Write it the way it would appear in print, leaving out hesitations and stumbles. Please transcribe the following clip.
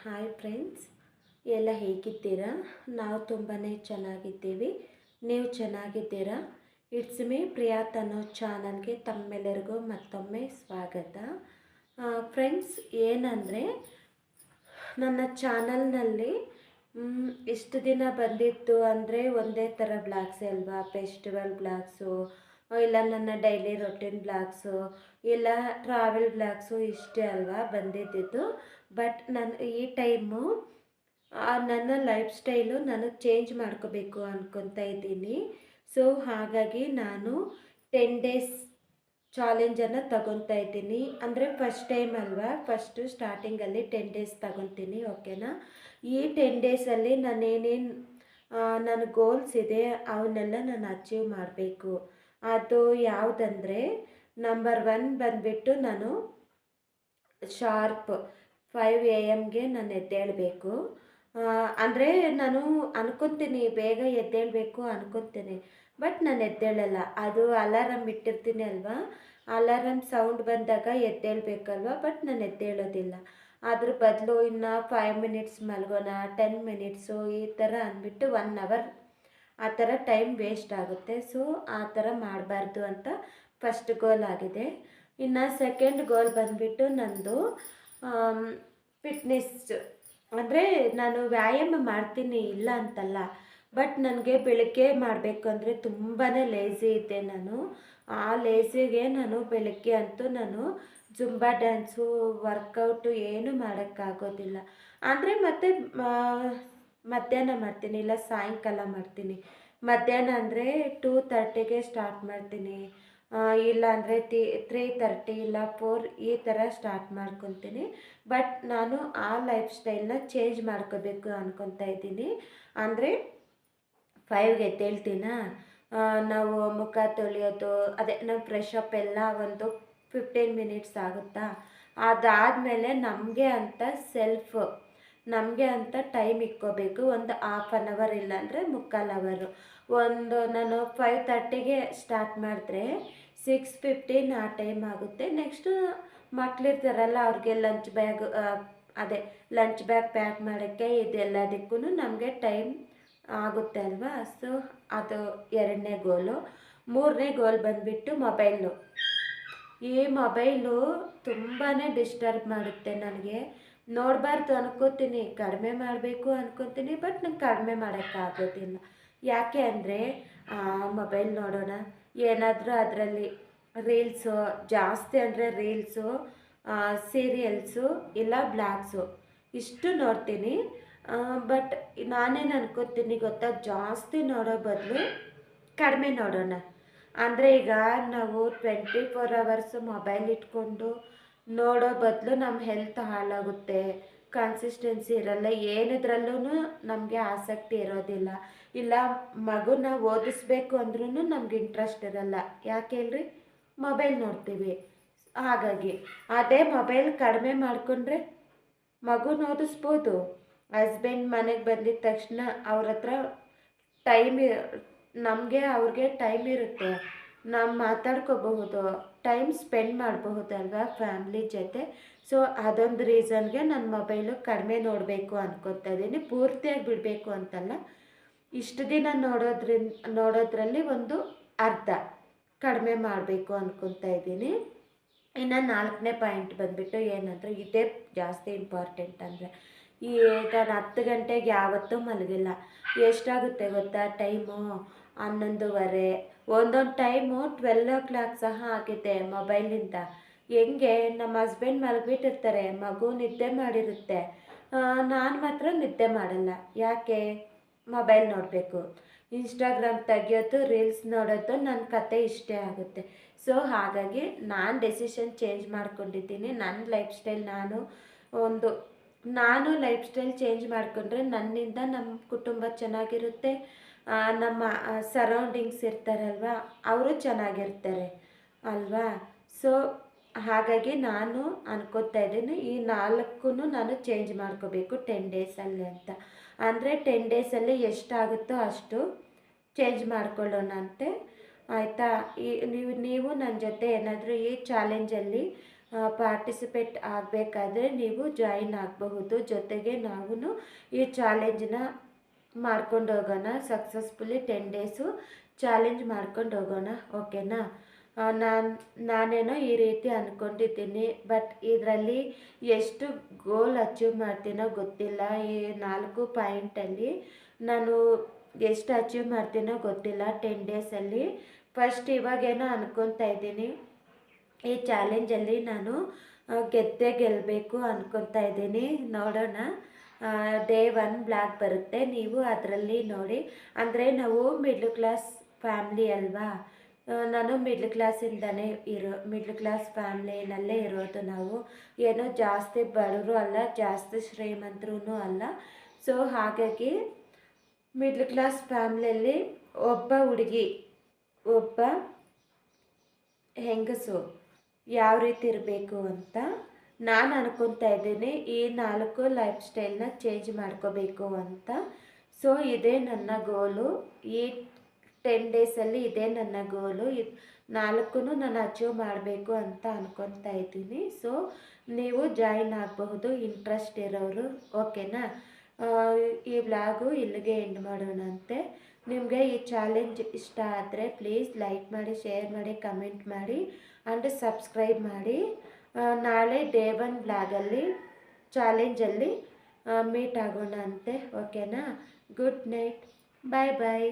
Hi friends, ಎಲ್ಲ ಹೇಗಿದ್ದೀರಾ? ನಾವು ತುಂಬಾ ಚೆನ್ನಾಗಿದ್ದೀವಿ. ನೀವು ಚೆನ್ನಾಗಿದ್ದೀರಾ? ಇಟ್ಸ್ ಮೀ ಪ್ರಿಯಾ ತನ್ನೋ ಚಾನಲ್ಗೆ ತಮ್ಮೆಲ್ಲರಿಗೂ ಮತ್ತೊಮ್ಮೆ ಸ್ವಾಗತ. ಫ್ರೆಂಡ್ಸ್, ಏನಂದರೆ ನನ್ನ ಚಾನಲ್ನಲ್ಲಿ ಇಷ್ಟು ದಿನ ಬಂದಿತ್ತು ಅಂದರೆ ಒಂದೇ ಥರ ಬ್ಲಾಗ್ಸ್ ಅಲ್ವಾ, ಫೆಸ್ಟಿವಲ್ ಬ್ಲಾಗ್ಸು, ಇಲ್ಲ ನನ್ನ ಡೈಲಿ ರೊಟೀನ್ ಬ್ಲಾಗ್ಸು, ಇಲ್ಲ ಟ್ರಾವೆಲ್ ಬ್ಲಾಗ್ಸು ಇಷ್ಟೇ ಅಲ್ವಾ ಬಂದಿದ್ದಿದ್ದು. ಬಟ್ ನಾನು ಈ ಟೈಮು ನನ್ನ ಲೈಫ್ ಸ್ಟೈಲು ನಾನು ಚೇಂಜ್ ಮಾಡ್ಕೋಬೇಕು ಅಂದ್ಕೊತಾ ಇದ್ದೀನಿ. ಸೊ ಹಾಗಾಗಿ ನಾನು 10 ಡೇಸ್ ಚಾಲೆಂಜನ್ನು ತಗೊತಾ ಇದ್ದೀನಿ. ಅಂದರೆ ಫಸ್ಟ್ ಟೈಮ್ ಅಲ್ವಾ, ಫಸ್ಟು ಸ್ಟಾರ್ಟಿಂಗಲ್ಲಿ 10 ಡೇಸ್ ತಗೊತೀನಿ, ಓಕೆನಾ. ಈ 10 ಡೇಸಲ್ಲಿ ನಾನೇನೇನು ನನ್ನ ಗೋಲ್ಸ್ ಇದೆ ಅವನ್ನೆಲ್ಲ ನಾನು ಅಚೀವ್ ಮಾಡಬೇಕು. ಅದು ಯಾವುದಂದರೆ, ನಂಬರ್ 1 ಬಂದುಬಿಟ್ಟು ನಾನು ಶಾರ್ಪ್ 5 AM ನಾನು ಎದ್ದೇಳಬೇಕು. ಅಂದರೆ ನಾನು ಅನ್ಕೊತೀನಿ ಬೇಗ ಎದ್ದೇಳಬೇಕು ಅನ್ಕೊತೀನಿ, ಬಟ್ ನಾನು ಎದ್ದೇಳಲ್ಲ. ಅದು ಅಲಾರಮ್ ಇಟ್ಟಿರ್ತೀನಿ ಅಲ್ವಾ, ಅಲಾರಮ್ ಸೌಂಡ್ ಬಂದಾಗ ಎದ್ದೇಳಬೇಕಲ್ವ, ಬಟ್ ನಾನು ಎದ್ದೇಳೋದಿಲ್ಲ. ಅದ್ರ ಬದಲು ಇನ್ನು 5 ಮಿನಿಟ್ಸ್ ಮಲಗೋಣ, 10 ಮಿನಿಟ್ಸು ಈ ಥರ ಅಂದ್ಬಿಟ್ಟು 1 ಅವರ್ ಆ ಥರ ಟೈಮ್ ವೇಸ್ಟ್ ಆಗುತ್ತೆ. ಸೊ ಆ ಥರ ಮಾಡಬಾರ್ದು ಅಂತ ಫಸ್ಟ್ ಗೋಲ್ ಆಗಿದೆ. ಇನ್ನು ಸೆಕೆಂಡ್ ಗೋಲ್ ಬಂದುಬಿಟ್ಟು ನಂದು ಫಿಟ್ನೆಸ್. ಅಂದರೆ ನಾನು ವ್ಯಾಯಾಮ ಮಾಡ್ತೀನಿ, ಇಲ್ಲ ಅಂತಲ್ಲ, ಬಟ್ ನನಗೆ ಬೆಳಗ್ಗೆ ಮಾಡಬೇಕು ಅಂದರೆ ತುಂಬಾ ಲೇಝಿ ಇದ್ದೆ ನಾನು. ಆ ಲೇಝಿಗೆ ನಾನು ಬೆಳಗ್ಗೆ ಅಂತೂ ನಾನು ಜುಂಬಾ ಡ್ಯಾನ್ಸು, ವರ್ಕೌಟು ಏನೂ ಮಾಡೋಕ್ಕಾಗೋದಿಲ್ಲ. ಅಂದರೆ ಮತ್ತೆ ಮಧ್ಯಾಹ್ನ ಮಾಡ್ತೀನಿ, ಇಲ್ಲ ಸಾಯಂಕಾಲ ಮಾಡ್ತೀನಿ. ಮಧ್ಯಾಹ್ನ ಅಂದರೆ 2:30ಗೆ ಸ್ಟಾರ್ಟ್ ಮಾಡ್ತೀನಿ, ಇಲ್ಲ ಅಂದರೆ 3:30 ಇಲ್ಲ 4 ಈ ಥರ ಸ್ಟಾರ್ಟ್ ಮಾಡ್ಕೊತೀನಿ. ಬಟ್ ನಾನು ಆ ಲೈಫ್ ಸ್ಟೈಲ್ನ ಚೇಂಜ್ ಮಾಡ್ಕೋಬೇಕು ಅಂದ್ಕೊತಾ ಇದ್ದೀನಿ. ಅಂದರೆ 5ಗೆ ಎದ್ದೇಳ್ತೀನಾ, ನಾವು ಮುಖ ತೊಳೆಯೋದು, ಅದೇ ನಾವು ಫ್ರೆಶ್ ಅಪ್ ಎಲ್ಲ ಒಂದು 15 ಮಿನಿಟ್ಸ್ ಆಗುತ್ತಾ. ಅದಾದಮೇಲೆ ನಮಗೆ ಅಂತ ಟೈಮ್ ಇಕ್ಕೋಬೇಕು, ಒಂದು 1/2 ಇಲ್ಲಾಂದರೆ 3/4 ಒಂದು. ನಾನು 5:30ಗೆ ಸ್ಟಾರ್ಟ್ ಮಾಡಿದ್ರೆ 6:15 ಆ ಟೈಮ್ ಆಗುತ್ತೆ. ನೆಕ್ಸ್ಟು ಮಕ್ಕಳಿರ್ತಾರಲ್ಲ, ಅವ್ರಿಗೆ ಲಂಚ್ ಬ್ಯಾಗ್ ಪ್ಯಾಕ್ ಮಾಡೋಕ್ಕೆ ಇದೆಲ್ಲದಕ್ಕೂ ನಮಗೆ ಟೈಮ್ ಆಗುತ್ತೆ ಅಲ್ವಾ. ಸೊ ಅದು 2ನೇ ಗೋಲು. 3ನೇ ಗೋಲ್ ಬಂದುಬಿಟ್ಟು ಮೊಬೈಲು. ಈ ಮೊಬೈಲು ತುಂಬಾ ಡಿಸ್ಟರ್ಬ್ ಮಾಡುತ್ತೆ ನನಗೆ. ನೋಡಬಾರ್ದು ಅನ್ಕೋತೀನಿ, ಕಡಿಮೆ ಮಾಡಬೇಕು ಅನ್ಕೋತೀನಿ, ಬಟ್ ನಂಗೆ ಕಡಿಮೆ ಮಾಡೋಕ್ಕಾಗೋದಿಲ್ಲ. ಯಾಕೆ ಅಂದರೆ ಮೊಬೈಲ್ ನೋಡೋಣ, ಏನಾದರೂ ಅದರಲ್ಲಿ ರೀಲ್ಸು ಜಾಸ್ತಿ, ಅಂದರೆ ರೀಲ್ಸು, ಸೀರಿಯಲ್ಸು ಇಲ್ಲ ಬ್ಲಾಗ್ಸು ಇಷ್ಟು ನೋಡ್ತೀನಿ. ಬಟ್ ನಾನೇನು ಅನ್ಕೋತೀನಿ ಗೊತ್ತಾ, ಜಾಸ್ತಿ ನೋಡೋ ಬದಲು ಕಡಿಮೆ ನೋಡೋಣ. ಅಂದರೆ ಈಗ ನಾವು 24 ಅವರ್ಸು ಮೊಬೈಲ್ ಇಟ್ಕೊಂಡು ನೋಡೋ ಬದಲು ನಮ್ಮ ಹೆಲ್ತ್ ಹಾಳಾಗುತ್ತೆ, ಕನ್ಸಿಸ್ಟೆನ್ಸಿ ಇರಲ್ಲ, ಏನಿದ್ರಲ್ಲೂ ನಮಗೆ ಆಸಕ್ತಿ ಇರೋದಿಲ್ಲ. ಇಲ್ಲ ಮಗುನ ಓದಿಸ್ಬೇಕು ಅಂದ್ರೂ ನಮ್ಗೆ ಇಂಟ್ರೆಸ್ಟ್ ಇರಲ್ಲ. ಯಾಕೆ ಹೇಳ್ರಿ, ಮೊಬೈಲ್ ನೋಡ್ತೀವಿ. ಹಾಗಾಗಿ ಅದೇ ಮೊಬೈಲ್ ಕಡಿಮೆ ಮಾಡಿಕೊಂಡ್ರೆ ಮಗುನ ಓದಿಸ್ಬೋದು. ಹಸ್ಬೆಂಡ್ ಮನೆಗೆ ಬಂದಿದ್ದ ತಕ್ಷಣ ಅವ್ರ ಹತ್ರ ಅವ್ರಿಗೆ ಟೈಮ್ ಇರುತ್ತೆ, ನಾವು ಮಾತಾಡ್ಕೋಬಹುದು, ಟೈಮ್ ಸ್ಪೆಂಡ್ ಮಾಡಬಹುದಲ್ವಾ ಫ್ಯಾಮ್ಲಿ ಜೊತೆ. ಸೊ ಅದೊಂದು ರೀಸನ್ಗೆ ನಾನು ಮೊಬೈಲು ಕಡಿಮೆ ನೋಡಬೇಕು ಅಂದ್ಕೊತಾ ಇದ್ದೀನಿ. ಪೂರ್ತಿಯಾಗಿ ಬಿಡಬೇಕು ಅಂತಲ್ಲ, ಇಷ್ಟು ದಿನ ನೋಡೋದ್ರಲ್ಲಿ ಒಂದು ಅರ್ಧ ಕಡಿಮೆ ಮಾಡಬೇಕು ಅಂದ್ಕೊತಾ ಇದ್ದೀನಿ. ಇನ್ನು 4ನೇ ಪಾಯಿಂಟ್ ಬಂದುಬಿಟ್ಟು ಏನಂದರೆ, ಇದೇ ಜಾಸ್ತಿ ಇಂಪಾರ್ಟೆಂಟ್. ಅಂದರೆ ಈಗ ನಾನು 10 ಗಂಟೆಗೆ ಯಾವತ್ತೂ ಮಲಗಿಲ್ಲ. ಎಷ್ಟಾಗುತ್ತೆ ಗೊತ್ತಾ ಟೈಮು? 11:30, ಒಂದೊಂದು ಟೈಮು 12 o'clock ಸಹ ಆಗಿದೆ ಮೊಬೈಲಿಂದ. ಹೆಂಗೆ, ನಮ್ಮ ಹಸ್ಬೆಂಡ್ ಮಲಗಿಬಿಟ್ಟಿರ್ತಾರೆ, ಮಗು ನಿದ್ದೆ ಮಾಡಿರುತ್ತೆ, ನಾನು ಮಾತ್ರ ನಿದ್ದೆ ಮಾಡಲ್ಲ. ಯಾಕೆ? ಮೊಬೈಲ್ ನೋಡಬೇಕು, ಇನ್ಸ್ಟಾಗ್ರಾಮ್ ತೆಗಿಯೋದು, ರೀಲ್ಸ್ ನೋಡೋದು, ನನ್ನ ಕತೆ ಇಷ್ಟೇ ಆಗುತ್ತೆ. ಸೊ ಹಾಗಾಗಿ ನಾನು ಡೆಸಿಷನ್ ಚೇಂಜ್ ಮಾಡ್ಕೊಂಡಿದ್ದೀನಿ. ನನ್ನ ಲೈಫ್ ಸ್ಟೈಲ್ ನಾನು ಲೈಫ್ ಸ್ಟೈಲ್ ಚೇಂಜ್ ಮಾಡಿಕೊಂಡ್ರೆ ನನ್ನಿಂದ ನಮ್ಮ ಕುಟುಂಬ ಚೆನ್ನಾಗಿರುತ್ತೆ, ನಮ್ಮ ಸರೌಂಡಿಂಗ್ಸ್ ಇರ್ತಾರಲ್ವ ಅವರು ಚೆನ್ನಾಗಿರ್ತಾರೆ ಅಲ್ವಾ. ಸೊ ಹಾಗಾಗಿ ನಾನು ಅನ್ಕೋತಾ ಇದ್ದೀನಿ, ಈ 4 ನಾನು ಚೇಂಜ್ ಮಾಡ್ಕೋಬೇಕು 10 ಡೇಸಲ್ಲಿ ಅಂತ. ಅಂದರೆ 10 ಡೇಸಲ್ಲಿ ಎಷ್ಟಾಗುತ್ತೋ ಅಷ್ಟು ಚೇಂಜ್ ಮಾಡ್ಕೊಳ್ಳೋಣ ಅಂತೆ, ಆಯಿತಾ. ನೀವು ನನ್ನ ಜೊತೆ ಏನಾದರೂ ಈ ಚಾಲೆಂಜಲ್ಲಿ ಪಾರ್ಟಿಸಿಪೇಟ್ ಆಗಬೇಕಾದ್ರೆ ನೀವು ಜಾಯಿನ್ ಆಗಬಹುದು. ಜೊತೆಗೆ ನಾವು ಈ ಚಾಲೆಂಜನ್ನ ಮಾಡ್ಕೊಂಡು ಹೋಗೋಣ. ಸಕ್ಸಸ್ಫುಲಿ 10 ಡೇಸು ಚಾಲೆಂಜ್ ಮಾಡ್ಕೊಂಡು ಹೋಗೋಣ. ಓಕೆನಾ? ನಾನೇನೋ ಈ ರೀತಿ ಅಂದ್ಕೊಂಡಿದ್ದೀನಿ. ಬಟ್ ಇದರಲ್ಲಿ ಎಷ್ಟು ಗೋಲ್ ಅಚೀವ್ ಮಾಡ್ತೀನೋ ಗೊತ್ತಿಲ್ಲ. ಈ 4 ಪಾಯಿಂಟಲ್ಲಿ ನಾನು ಎಷ್ಟು ಅಚೀವ್ ಮಾಡ್ತೀನೋ ಗೊತ್ತಿಲ್ಲ 10 ಡೇಸಲ್ಲಿ. ಫಸ್ಟ್ ಇವಾಗೇನೋ ಅಂದ್ಕೊತಾ ಇದ್ದೀನಿ, ಈ ಚಾಲೆಂಜಲ್ಲಿ ನಾನು ಗೆದ್ದೇ ಗೆಲ್ಲಬೇಕು ಅಂದ್ಕೊತಾ ಇದ್ದೀನಿ. ನೋಡೋಣ. ಡೇ 1 ಬ್ಲಾಗ್ ಬರುತ್ತೆ, ನೀವು ಅದರಲ್ಲಿ ನೋಡಿ. ಅಂದರೆ ನಾವು ಮಿಡ್ಲ್ ಕ್ಲಾಸ್ ಫ್ಯಾಮ್ಲಿ ಅಲ್ವಾ. ನಾನು ಮಿಡ್ಲ್ ಕ್ಲಾಸ್ ಫ್ಯಾಮ್ಲಿನಲ್ಲೇ ಇರೋದು. ನಾವು ಏನೋ ಜಾಸ್ತಿ ಬಡವರು ಅಲ್ಲ, ಜಾಸ್ತಿ ಶ್ರೀಮಂತರೂ ಅಲ್ಲ. ಸೊ ಹಾಗಾಗಿ ಮಿಡ್ಲ್ ಕ್ಲಾಸ್ ಫ್ಯಾಮ್ಲಿಯಲ್ಲಿ ಒಬ್ಬ ಹುಡುಗಿ, ಒಬ್ಬ ಹೆಂಗಸು ಯಾವ ರೀತಿ ಇರಬೇಕು ಅಂತ ನಾನು ಅನ್ಕೊತಾ ಇದ್ದೀನಿ. ಈ 4 ಲೈಫ್ ಸ್ಟೈಲ್ನ ಚೇಂಜ್ ಮಾಡ್ಕೋಬೇಕು ಅಂತ. ಸೊ ಇದೇ ನನ್ನ ಗೋಲು. ಈ 10 ಡೇಸಲ್ಲಿ ಇದೇ ನನ್ನ ಗೋಲು. 4 ನಾನು ಅಚೀವ್ ಮಾಡಬೇಕು ಅಂತ ಅನ್ಕೊತಾ ಇದ್ದೀನಿ. ಸೊ ನೀವು ಜಾಯಿನ್ ಆಗಬಹುದು, ಇಂಟ್ರೆಸ್ಟ್ ಇರೋರು. ಓಕೆನಾ? ಈ ವ್ಲಾಗು ಇಲ್ಲಿಗೆ ಎಂಡ್ ಮಾಡೋಣಂತೆ. ನಿಮಗೆ ಈ ಚಾಲೆಂಜ್ ಇಷ್ಟ ಆದರೆ ಪ್ಲೀಸ್ ಲೈಕ್ ಮಾಡಿ, ಶೇರ್ ಮಾಡಿ, ಕಮೆಂಟ್ ಮಾಡಿ ಆ್ಯಂಡ್ ಸಬ್ಸ್ಕ್ರೈಬ್ ಮಾಡಿ. ನಾಳೆ ಡೇ 1 ಬ್ಲಾಗಲ್ಲಿ ಚಾಲೆಂಜಲ್ಲಿ ಮೀಟ್ ಆಗೋಣ ಅಂತೆ. ಓಕೆನಾ? ಗುಡ್ ನೈಟ್, ಬಾಯ್ ಬಾಯ್.